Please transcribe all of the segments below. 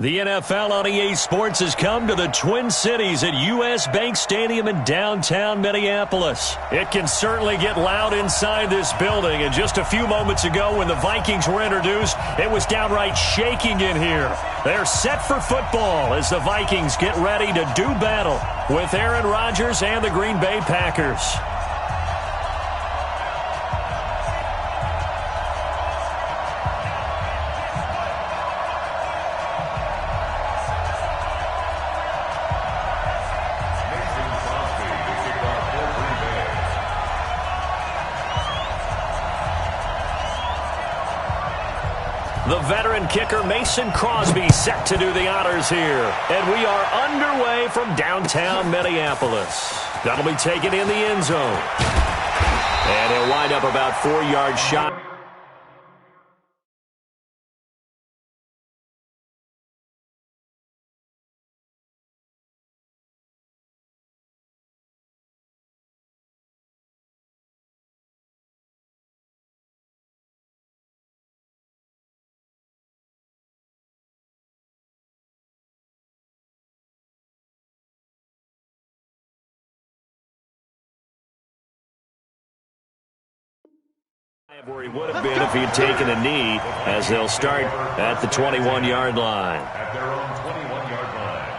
The NFL on EA Sports has come to the Twin Cities at U.S. Bank Stadium in downtown Minneapolis. It can certainly get loud inside this building, and just a few moments ago when the Vikings were introduced, it was downright shaking in here. They're set for football as the Vikings get ready to do battle with Aaron Rodgers and the Green Bay Packers. The veteran kicker Mason Crosby set to do the honors here. And we are underway from downtown Minneapolis. That'll be taken in the end zone. And he'll wind up about 4 yards shy. Where he would have been if he had taken a knee, as they'll start at the 21-yard line. At their own 21-yard line.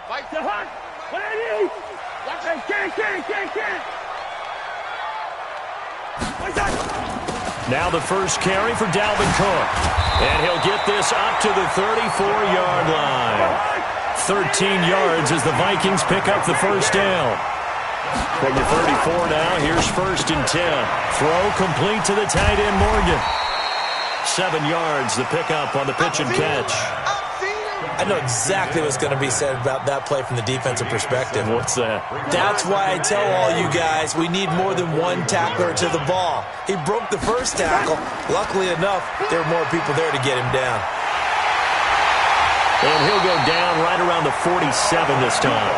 Fight the hunt! What I need! Watch it! Can't! What's that? Now the first carry for Dalvin Cook. And he'll get this up to the 34-yard line. 13 yards as the Vikings pick up the first down. From the 34 now, here's 1st and 10. Throw complete to the tight end Morgan. 7 yards, the pickup on the pitch and catch. I know exactly what's going to be said about that play from the defensive perspective. What's that? That's why I tell all you guys we need more than one tackler to the ball. He broke the first tackle. Luckily enough, there were more people there to get him down. And he'll go down right around the 47 this time.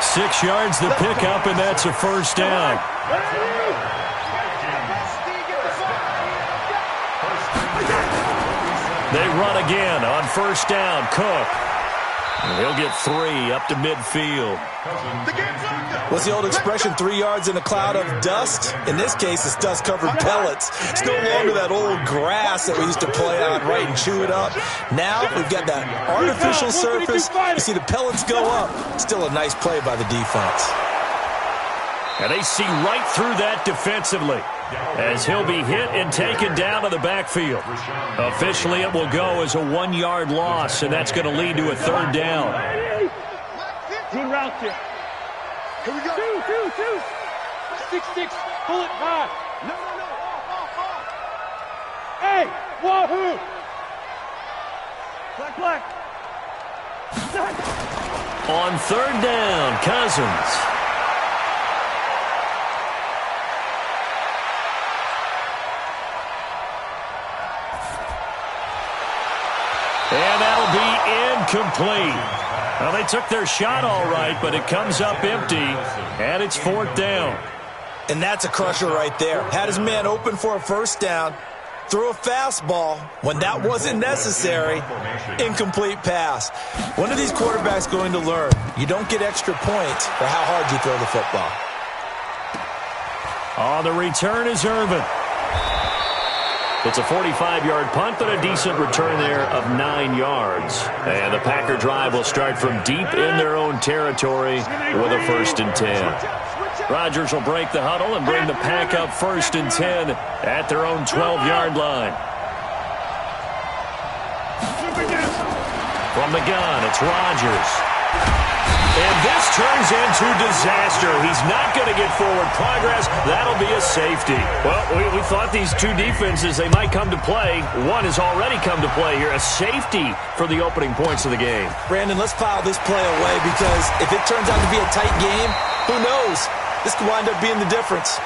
6 yards the pickup, and that's a first down. They run again on first down. Cook. And he'll get 3 up to midfield. What's the old expression, 3 yards in a cloud of dust? In this case, it's dust-covered pellets. It's no longer that old grass that we used to play on, right, and chew it up. Now we've got that artificial surface. You see the pellets go up. Still a nice play by the defense. And they see right through that defensively as he'll be hit and taken down to the backfield. Officially, it will go as a 1-yard loss, and that's going to lead to a 3rd down. Good route here. Here we go. Two. 6-6. Pull it high. No. Hey, wahoo. Black. On 3rd down, Cousins. And that'll be incomplete. Well, they took their shot all right, but it comes up empty, and it's 4th down. And that's a crusher right there. Had his man open for a first down, threw a fastball when that wasn't necessary, incomplete pass. When are these quarterbacks going to learn? You don't get extra points for how hard you throw the football. On the return is Irvin. It's a 45-yard punt, but a decent return there of 9 yards. And the Packer drive will start from deep in their own territory with a 1st and 10. Rodgers will break the huddle and bring the Pack up 1st and 10 at their own 12-yard line. From the gun, it's Rodgers. And this turns into disaster. He's not going to get forward progress. That'll be a safety. Well, we thought these two defenses, they might come to play. One has already come to play here. A safety for the opening points of the game. Brandon, let's file this play away because if it turns out to be a tight game, who knows? This could wind up being the difference.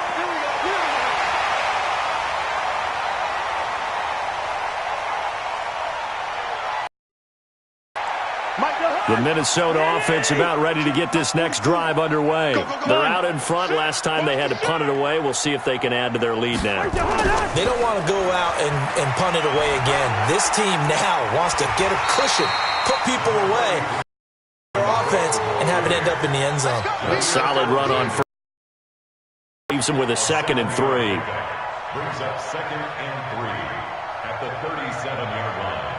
Mike, The Minnesota offense about ready to get this next drive underway. They're out in front. Last time they had to punt it away. We'll see if they can add to their lead now. They don't want to go out and punt it away again. This team now wants to get a cushion, put people away, their offense, and have it end up in the end zone. A solid run on first. Leaves them with a 2nd and 3. Brings up 2nd and 3 at the 37-yard line.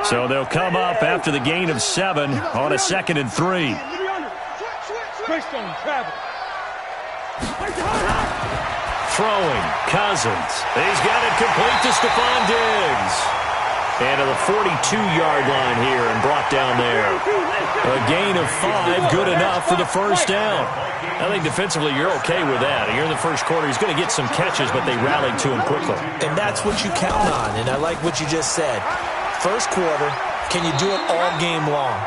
So they'll come up after the gain of 7 on a 2nd and 3. Throwing, Cousins. He's got it complete to Stephon Diggs. And to the 42-yard line here and brought down there. A gain of 5, good enough for the first down. I think defensively you're okay with that. Here in the first quarter, he's going to get some catches, but they rallied to him quickly. And that's what you count on, and I like what you just said. First quarter, can you do it all game long?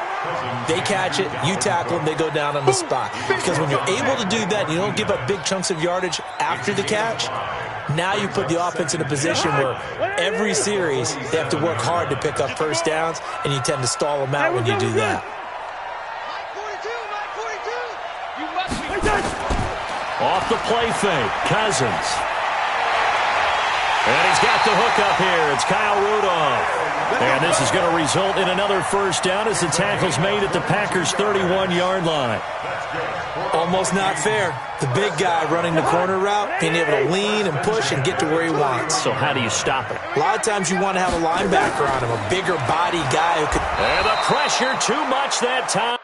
They catch it, you tackle them, they go down on the spot. Because when you're able to do that, you don't give up big chunks of yardage after the catch, now you put the offense in a position where every series they have to work hard to pick up first downs, and you tend to stall them out when you do that. Off the play fake, Cousins. And he's got the hook up here. It's Kyle Rudolph. And this is going to result in another first down as the tackle's made at the Packers' 31-yard line. Almost not fair. The big guy running the corner route, being able to lean and push and get to where he wants. So how do you stop it? A lot of times you want to have a linebacker on him, a bigger body guy who could... And the pressure too much that time.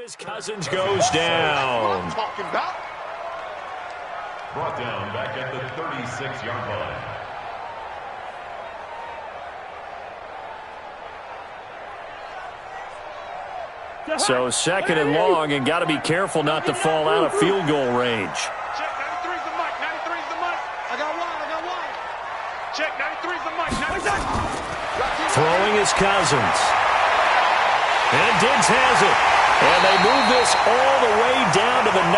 As Cousins goes down. Brought down back at the 36-yard line. So 2nd and long, and got to be careful not to fall out of field goal range. Check, 93's the mic, 93's the mic. I got wide. Check, 93's the mic, 93's. Throwing is Cousins. And Diggs has it. And they move this all the way down to the 9.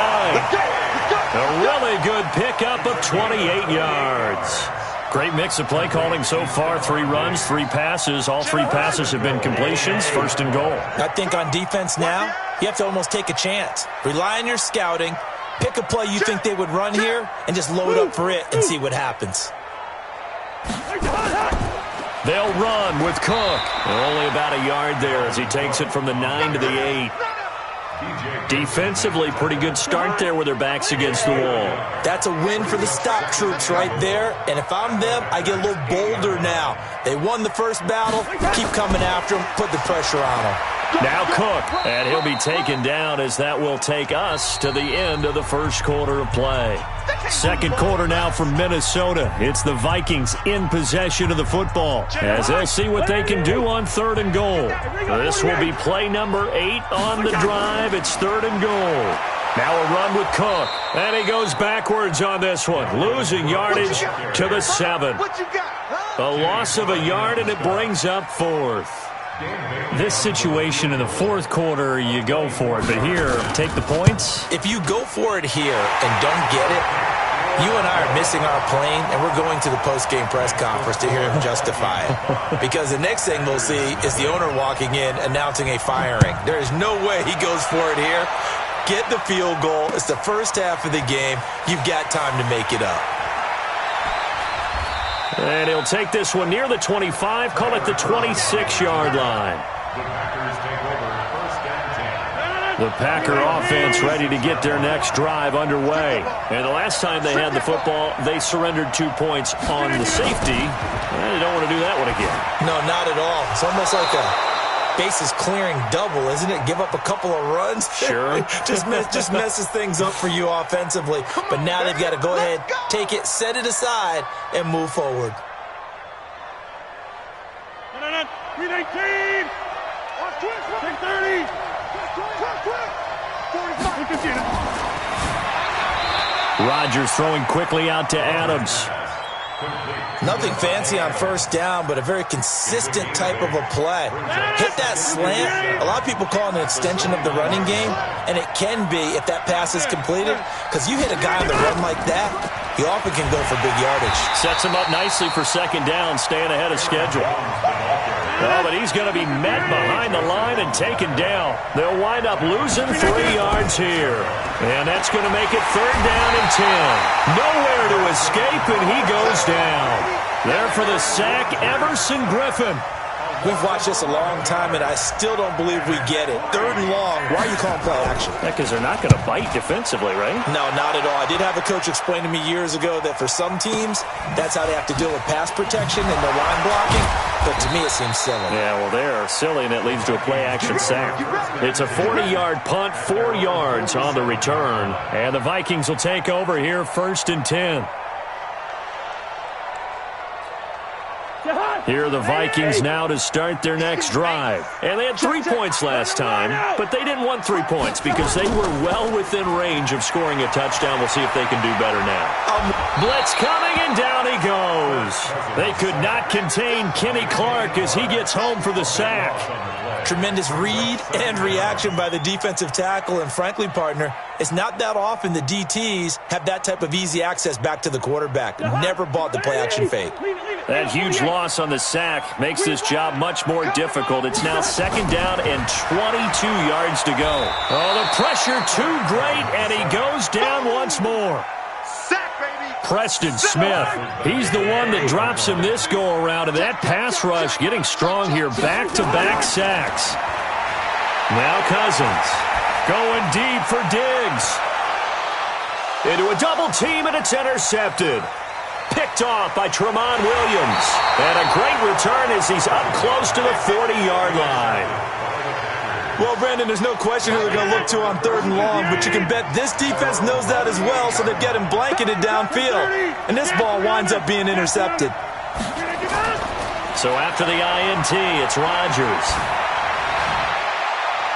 A really good pickup of 28 yards. Great mix of play calling so far. 3 runs, 3 passes. All 3 passes have been completions. 1st and goal. I think on defense now, you have to almost take a chance. Rely on your scouting. Pick a play you think they would run here and just load up for it and see what happens. They'll run with Cook. Only about a yard there as he takes it from the 9 to the 8. Defensively, pretty good start there with their backs against the wall. That's a win for the stop troops right there. And if I'm them, I get a little bolder now. They won the first battle. Keep coming after them. Put the pressure on them. Now Cook, and he'll be taken down as that will take us to the end of the first quarter of play. Second quarter now from Minnesota. It's the Vikings in possession of the football as they'll see what they can do on 3rd and goal. This will be play number 8 on the drive. It's 3rd and goal. Now a run with Cook, and he goes backwards on this one, losing yardage to the 7. A loss of a yard, and it brings up 4th. This situation in the 4th quarter, you go for it. But here, take the points. If you go for it here and don't get it, you and I are missing our plane, and we're going to the post-game press conference to hear him justify it. Because the next thing we'll see is the owner walking in announcing a firing. There is no way he goes for it here. Get the field goal. It's the first half of the game. You've got time to make it up. And he'll take this one near the 25, call it the 26-yard line. The Packer offense ready to get their next drive underway. And the last time they had the football, they surrendered 2 points on the safety. And they don't want to do that one again. No, not at all. It's almost like a bases clearing double, isn't it? Give up a couple of runs. Sure. just messes things up for you offensively. But now they've got to go ahead, take it, set it aside, and move forward. 319. 630. 45. Rodgers throwing quickly out to Adams. Nothing fancy on first down, but a very consistent type of a play. Hit that slant. A lot of people call it an extension of the running game, and it can be if that pass is completed, because you hit a guy on the run like that, he often can go for big yardage. Sets him up nicely for second down, staying ahead of schedule. Oh, but he's going to be met behind the line and taken down. They'll wind up losing 3 yards here. And that's going to make it 3rd down and 10. Nowhere to escape, and he goes down. There for the sack, Everson Griffin. We've watched this a long time, and I still don't believe we get it. 3rd and long. Why are you calling play action? Yeah, because they're not going to bite defensively, right? No, not at all. I did have a coach explain to me years ago that for some teams, that's how they have to deal with pass protection and the line blocking. But to me, it seems silly. Yeah, well, they're silly, and it leads to a play-action sack. It's a 40-yard punt, 4 yards on the return. And the Vikings will take over here, 1st and 10. Here are the Vikings now to start their next drive. And they had 3 points last time, but they didn't want 3 points because they were well within range of scoring a touchdown. We'll see if they can do better now. Blitz coming, and down he goes. They could not contain Kenny Clark as he gets home for the sack. Tremendous read and reaction by the defensive tackle, and frankly, partner, it's not that often the DTs have that type of easy access back to the quarterback. Never bought the play-action fake. That huge loss on the sack makes this job much more difficult. It's now 2nd down and 22 yards to go. Oh, the pressure too great, and he goes down once more. Preston Smith, he's the one that drops him this go-around, and that pass rush getting strong here. Back-to-back sacks. Now Cousins going deep for Diggs. Into a double team, and it's intercepted. Picked off by Tramon Williams. And a great return as he's up close to the 40-yard line. Well, Brandon, there's no question who they're going to look to on 3rd and long, but you can bet this defense knows that as well, so they're getting blanketed downfield. And this ball winds up being intercepted. So after the INT, it's Rodgers.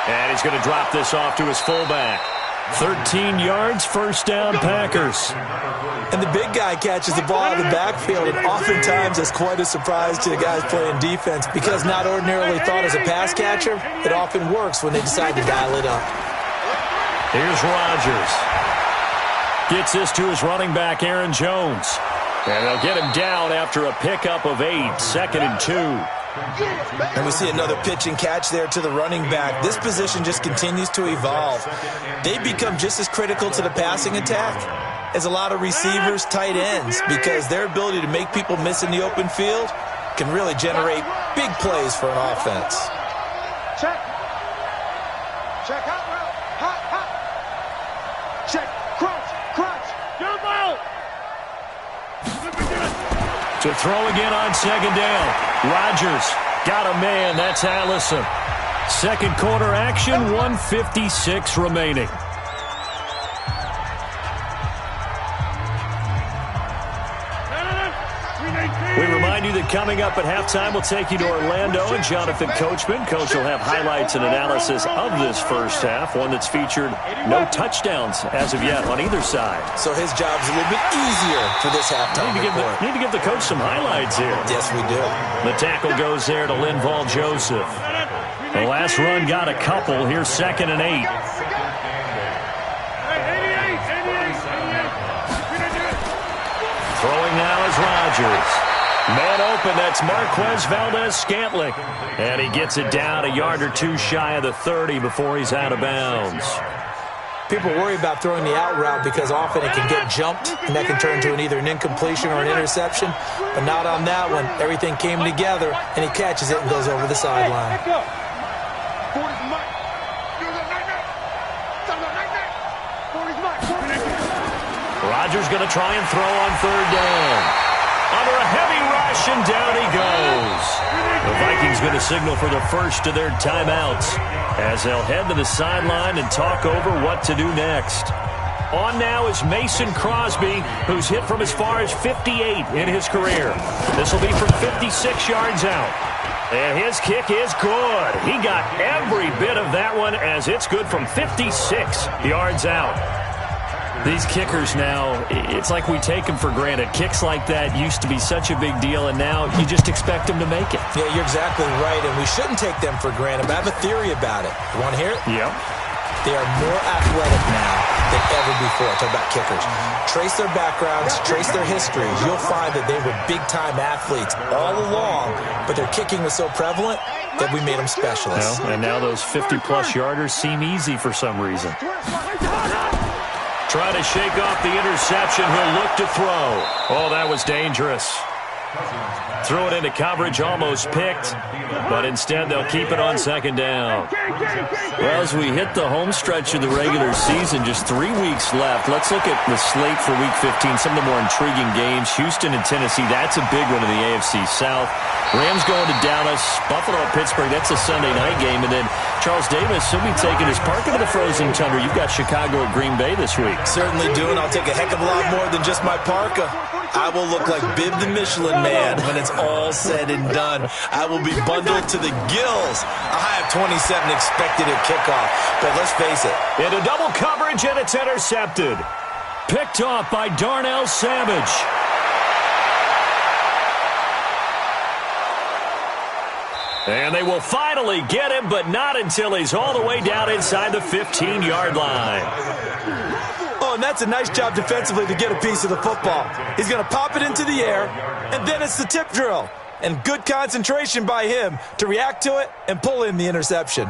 And he's going to drop this off to his fullback. 13 yards, 1st down, Packers. And the big guy catches the ball in the backfield, and oftentimes it's quite a surprise to the guys playing defense because not ordinarily thought as a pass catcher, it often works when they decide to dial it up. Here's Rodgers. Gets this to his running back, Aaron Jones. And they'll get him down after a pickup of 8, 2nd and 2. And we see another pitch and catch there to the running back. This position just continues to evolve. They become just as critical to the passing attack as a lot of receivers, tight ends, because their ability to make people miss in the open field can really generate big plays for an offense. Check. Check out route. Hot, hot. Check. Crouch. Jump out. To throw again on 2nd down. Rodgers got a man. That's Allison. 2nd quarter action, 1:56 remaining. We remind you that coming up at halftime, we'll take you to Orlando and Jonathan Coachman. Coach will have highlights and analysis of this first half, one that's featured no touchdowns as of yet on either side. So his job's a little bit easier for this halftime report. Need to give the coach some highlights here. Yes, we do. The tackle goes there to Linval Joseph. The last run got a couple. Here's 2nd and 8. Throwing now is Rodgers. Man open, that's Marquez Valdez-Scantling. And he gets it down a yard or 2 shy of the 30 before he's out of bounds. People worry about throwing the out route because often it can get jumped, and that can turn to either an incompletion or an interception. But not on that one. Everything came together, and he catches it and goes over the sideline. Rodgers going to try and throw on 3rd down. Under a heavy rush, and down he goes. The Vikings going to signal for the first of their timeouts as they'll head to the sideline and talk over what to do next. On now is Mason Crosby, who's hit from as far as 58 in his career. This will be from 56 yards out. And his kick is good. He got every bit of that one as it's good from 56 yards out. These kickers now, it's like we take them for granted. Kicks like that used to be such a big deal, and now you just expect them to make it. Yeah, you're exactly right, and we shouldn't take them for granted, but I have a theory about it. You want to hear it? Yep. They are more athletic now than ever before. Talk about kickers. Trace their backgrounds, trace their histories. You'll find that they were big-time athletes all along, but their kicking was so prevalent that we made them specialists. Well, and now those 50-plus yarders seem easy for some reason. Trying to shake off the interception. He'll look to throw. Oh, that was dangerous. Threw it into coverage, almost picked, but instead they'll keep it on second down. Well, as we hit the home stretch of the regular season, just 3 weeks left. Let's look at the slate for Week 15, some of the more intriguing games. Houston and Tennessee, that's a big one in the AFC South. Rams going to Dallas, Buffalo at Pittsburgh, that's a Sunday night game. And then Charles Davis, he'll be taking his parka to the frozen tundra. You've got Chicago at Green Bay this week. Certainly do, and I'll take a heck of a lot more than just my parka. I will look like Bib the Michelin Man when it's all said and done. I will be bundled to the gills. A high of 27 expected at kickoff. But let's face it. Into double coverage, and it's intercepted. Picked off by Darnell Savage. And they will finally get him, but not until he's all the way down inside the 15-yard line. Oh, and that's a nice job defensively to get a piece of the football. He's going to pop it into the air, and then it's the tip drill. And good concentration by him to react to it and pull in the interception.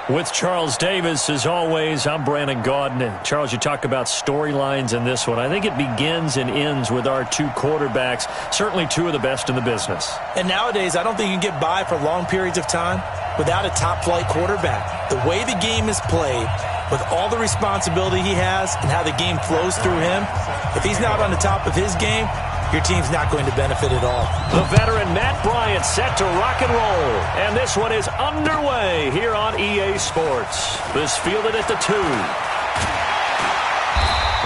With Charles Davis, as always, I'm Brandon Gaudin. Charles, you talk about storylines in this one. I think it begins and ends with our two quarterbacks, certainly two of the best in the business. And nowadays, I don't think you can get by for long periods of time without a top-flight quarterback. The way the game is played, with all the responsibility he has and how the game flows through him, if he's not on the top of his game, your team's not going to benefit at all. The veteran Matt Bryant set to rock and roll. And this one is underway here on EA Sports. This fielded at the 2.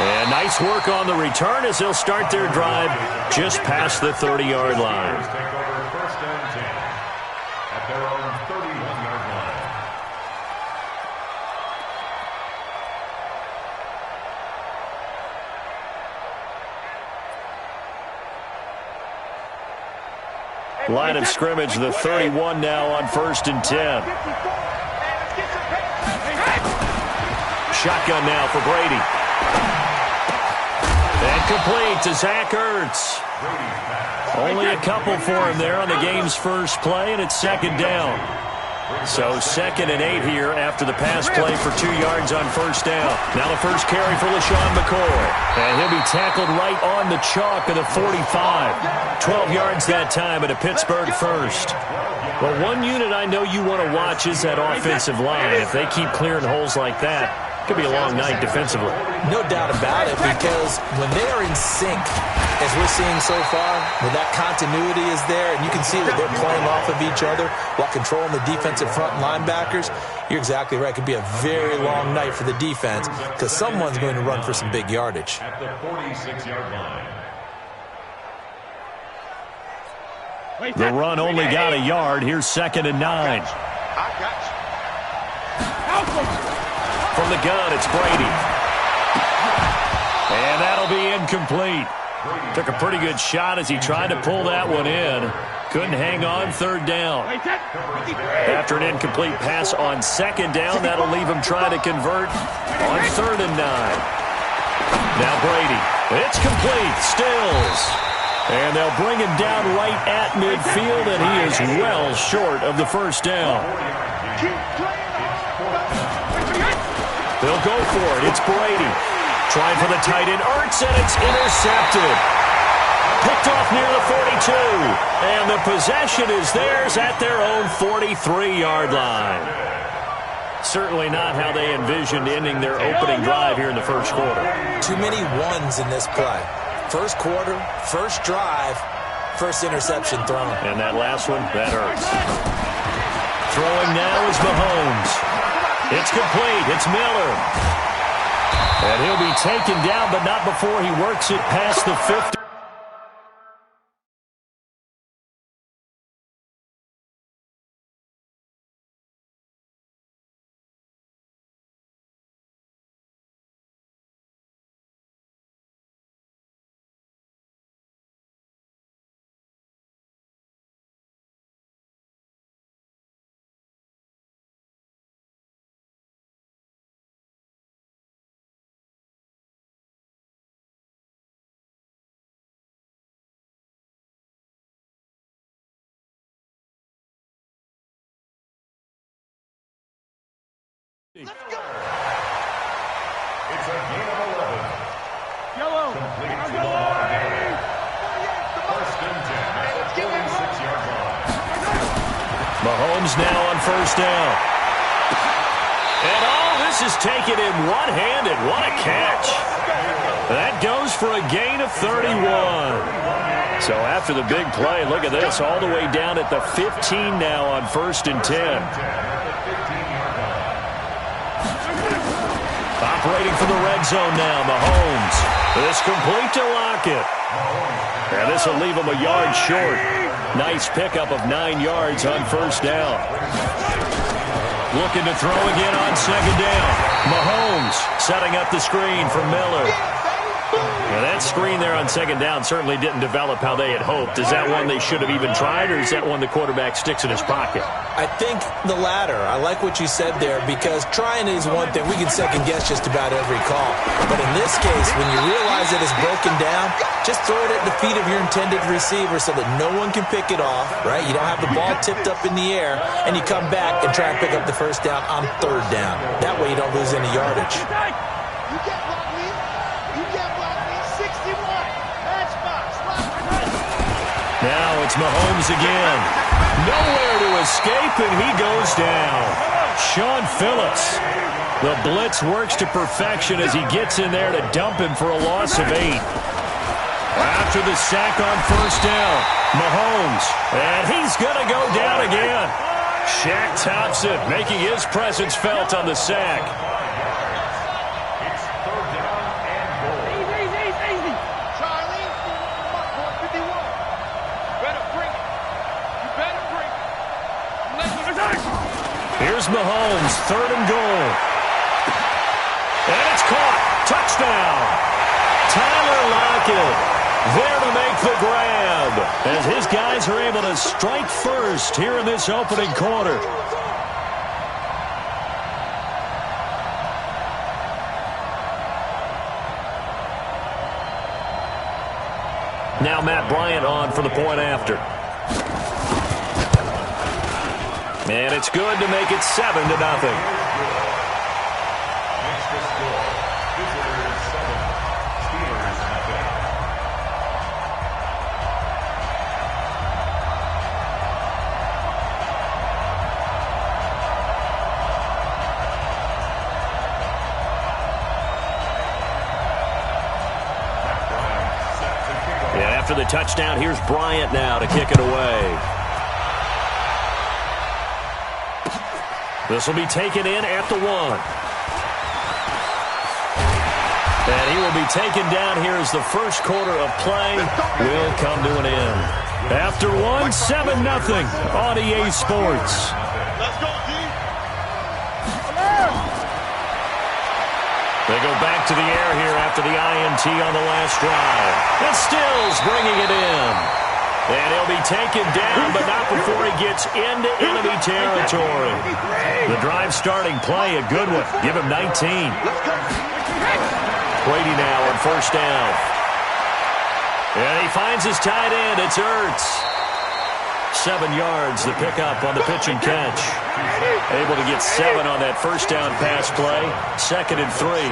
And nice work on the return as they'll start their drive just past the 30-yard line. Take over first and 10 at their own 31-yard line. Line of scrimmage, the 31 now on first and 10. Shotgun now for Brady. And complete to Zach Ertz. Only a couple for him there on the game's first play, and it's second down. So 2nd and 8 here after the pass play for 2 yards on first down. Now the first carry for LaShawn McCoy. And he'll be tackled right on the chalk of the 45. 12 yards that time at a Pittsburgh first. Well, one unit I know you want to watch is that offensive line. If they keep clearing holes like that, it could be a long night defensively. No doubt about it, because when they are in sync, as we're seeing so far, when that continuity is there, and you can see that they're playing off of each other while controlling the defensive front linebackers, you're exactly right. It could be a very long night for the defense because someone's going to run for some big yardage. At the 46-yard line. The run only got a yard. Here's 2nd and 9. I got you. From the gun, it's Brady. And that'll be incomplete. Took a pretty good shot as he tried to pull that one in. Couldn't hang on, 3rd down. After an incomplete pass on 2nd down, that'll leave him trying to convert on 3rd and 9. Now Brady. It's complete. Stills. And they'll bring him down right at midfield, and he is well short of the first down. They'll go for it. It's Brady. Trying for the tight end, Ertz, and it's intercepted. Picked off near the 42. And the possession is theirs at their own 43-yard line. Certainly not how they envisioned ending their opening drive here in the first quarter. Too many ones in this play. First quarter, first drive, first interception thrown. And that last one, that hurts. Throwing now is Mahomes. It's complete. It's Miller. And he'll be taken down, but not before he works it past the 50. Let's go. It's a gain of 11. Yellow. Complete to Lamar Miller. First and 10 at the 46-yard line. Mahomes now on first down. And this is taken in one-handed. What a catch. That goes for a gain of 31. So after the big play, look at this, all the way down at the 15 now on first and 10. Operating for the red zone now, Mahomes. This complete to Lockett. And this will leave him a yard short. Nice pickup of 9 yards on first down. Looking to throw again on second down. Mahomes setting up the screen for Miller. Now that screen there on second down certainly didn't develop how they had hoped. Is that one they should have even tried, or is that one the quarterback sticks in his pocket? I think the latter. I like what you said there, because trying is one thing. We can second-guess just about every call. But in this case, when you realize that it's broken down, just throw it at the feet of your intended receiver so that no one can pick it off, right? You don't have the ball tipped up in the air, and you come back and try and pick up the first down on third down. That way you don't lose any yardage. You can't block me. You can't block me. 61. Matchbox. Now it's Mahomes again. Nowhere to escape, and he goes down. Sean Phillips. The blitz works to perfection as he gets in there to dump him for a loss of 8. After the sack on first down, Mahomes, and he's going to go down again. Shaq Thompson making his presence felt on the sack. It's third down and goal. Easy. Charlie, 51. Better bring it. You better bring it. Here's Mahomes, third and goal. And it's caught. Touchdown. Tyler Lockett there to make the grab as his guys are able to strike first here in this opening quarter. Now Matt Bryant on for the point after. And it's good to make it 7-0. Extra score. Visitors 7. Steelers nothing. And after the touchdown, here's Bryant now to kick it away. This will be taken in at the 1. And he will be taken down here as the first quarter of play will come to an end. After 1, 7-0 on EA Sports. Let's go, D. They go back to the air here after the INT on the last drive. And Stills bringing it in. And he'll be taken down, but not before he gets into enemy territory. The drive starting play, a good one. Give him 19. Brady now on first down. And he finds his tight end. It's Ertz. 7 yards, the pickup on the pitch and catch. Able to get 7 on that first down pass play. 2nd and 3.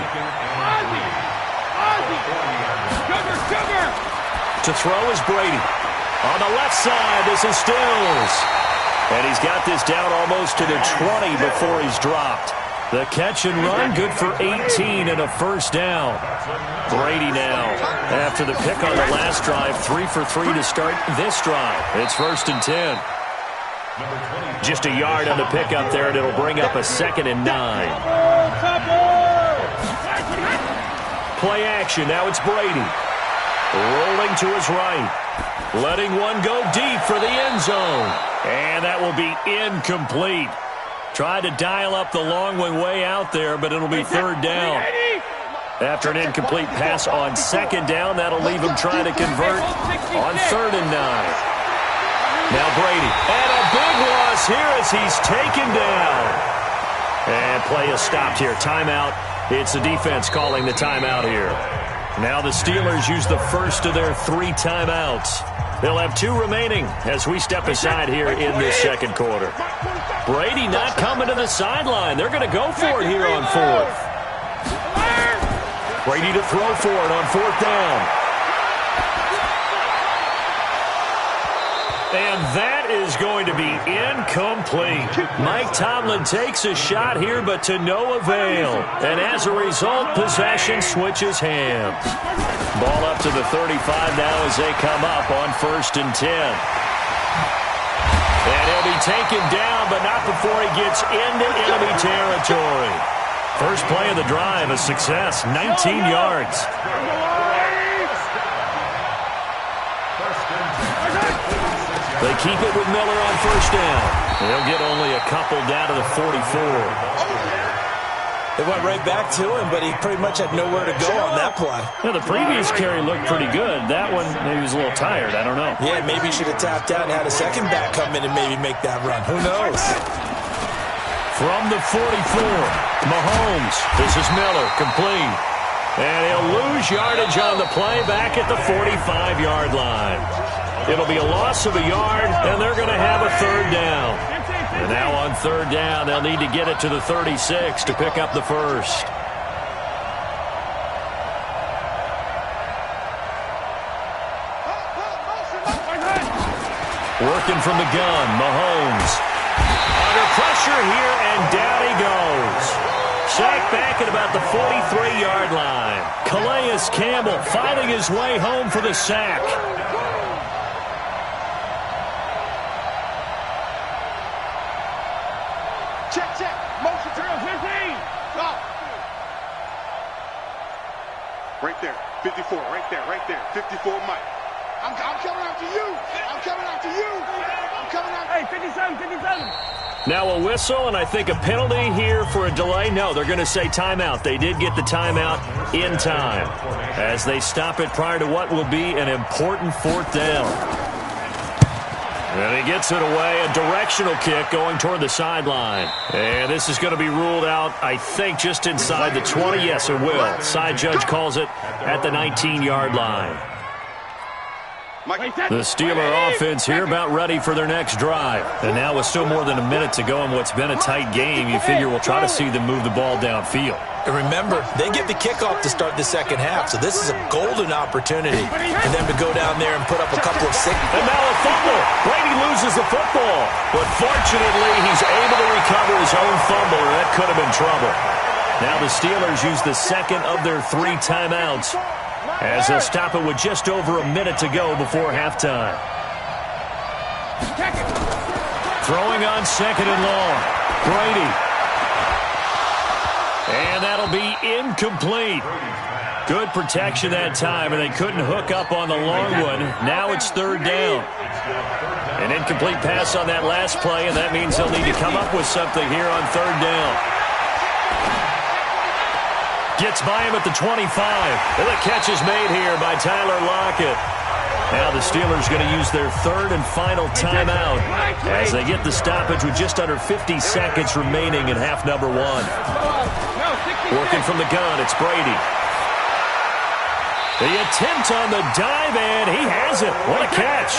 To throw is Brady. On the left side, this is Stills. And he's got this down almost to the 20 before he's dropped. The catch and run, good for 18 and a first down. Brady now, after the pick on the last drive, 3 for 3 to start this drive. It's 1st and 10. Just a yard on the pickup there, and it'll bring up a 2nd and 9. Play action, now it's Brady. Rolling to his right. Letting one go deep for the end zone. And that will be incomplete. Tried to dial up the long one way out there, but it'll be 3rd down. After an incomplete pass on 2nd down, that'll leave him trying to convert on 3rd and 9. Now Brady. And a big loss here as he's taken down. And play is stopped here. Timeout. It's the defense calling the timeout here. Now the Steelers use the first of their 3 timeouts. They'll have 2 remaining as we step aside here in this second quarter. Brady not coming to the sideline. They're going to go for it here on 4th. Brady to throw for it on 4th down. And that is going to be incomplete. Mike Tomlin takes a shot here, but to no avail. And as a result, possession switches hands. Ball up to the 35 now as they come up on 1st and 10. And he'll be taken down, but not before he gets into enemy territory. First play of the drive, a success, 19 yards. They keep it with Miller on first down. They'll get only a couple down to the 44. It went right back to him, but he pretty much had nowhere to go on that play. Yeah, the previous carry looked pretty good. That one, maybe he was a little tired. I don't know. Yeah, maybe he should have tapped out and had a second back come in and maybe make that run. Who knows? From the 44, Mahomes. This is Miller, complete. And he'll lose yardage on the play back at the 45-yard line. It'll be a loss of a yard, and they're going to have a third down. And now on third down, they'll need to get it to the 36 to pick up the first. Working from the gun, Mahomes. Under pressure here, and down he goes. Sacked back at about the 43-yard line. Calais Campbell fighting his way home for the sack. Check. Motion drill, 15. Go. Right there. 54, right there. 54, Mike. I'm coming after you. Hey, 57. Now a whistle, and I think a penalty here for a delay. No, they're going to say timeout. They did get the timeout in time as they stop it prior to what will be an important fourth down. And he gets it away, a directional kick going toward the sideline. And this is going to be ruled out, I think, just inside the 20. Yes, it will. Side judge calls it at the 19-yard line. The Steeler offense here about ready for their next drive. And now with still more than a minute to go in what's been a tight game, you figure we'll try to see them move the ball downfield. And remember, they get the kickoff to start the second half, so this is a golden opportunity for them to go down there and put up a couple of six. And now a fumble. Brady loses the football. But fortunately, he's able to recover his own fumble, or that could have been trouble. Now the Steelers use the second of their 3 timeouts, as they'll stop it with just over a minute to go before halftime. Throwing on second and long. Brady. And that'll be incomplete. Good protection that time, and they couldn't hook up on the long one. Now it's third down. An incomplete pass on that last play, and that means they'll need to come up with something here on third down. Gets by him at the 25. And the catch is made here by Tyler Lockett. Now the Steelers going to use their third and final timeout as they get the stoppage with just under 50 seconds remaining in half number 1. Working from the gun, it's Brady. The attempt on the dive, and he has it. What a catch.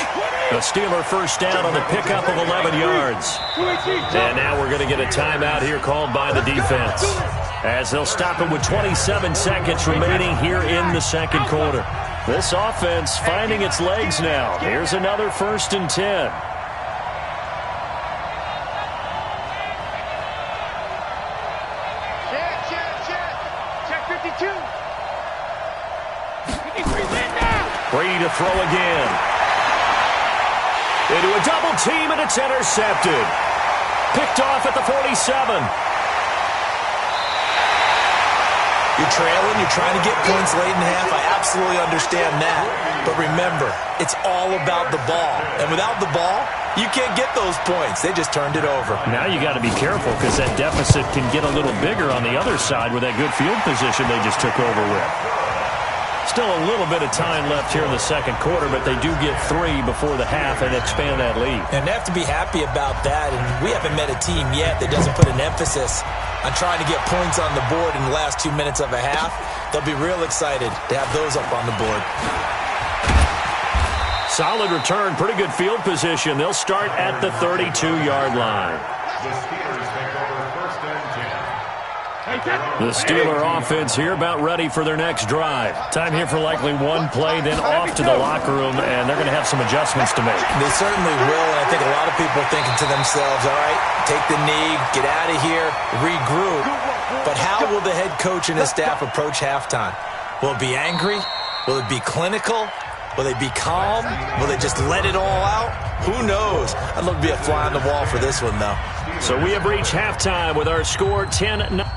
The Steeler first down on the pickup of 11 yards. And now we're going to get a timeout here called by the defense, as they'll stop it with 27 seconds remaining here in the second quarter. This offense finding its legs now. Here's another 1st and 10. Check 52. Brady to throw again. Into a double team, and it's intercepted. Picked off at the 47. You're trailing, you're trying to get points late in half. I absolutely understand that. But remember, it's all about the ball. And without the ball, you can't get those points. They just turned it over. Now you got to be careful because that deficit can get a little bigger on the other side with that good field position they just took over with. Still a little bit of time left here in the second quarter, but they do get 3 before the half and expand that lead. And they have to be happy about that. And we haven't met a team yet that doesn't put an emphasis on trying to get points on the board in the last 2 minutes of a half. They'll be real excited to have those up on the board. Solid return, pretty good field position. They'll start at the 32-yard line. The Steelers take over 1st and 10. The Steeler offense here about ready for their next drive. Time here for likely one play, then off to the locker room, and they're going to have some adjustments to make. They certainly will, and I think a lot of people are thinking to themselves, all right, take the knee, get out of here, regroup. But how will the head coach and his staff approach halftime? Will it be angry? Will it be clinical? Will they be calm? Will they just let it all out? Who knows? I'd love to be a fly on the wall for this one, though. So we have reached halftime with our score 10-9.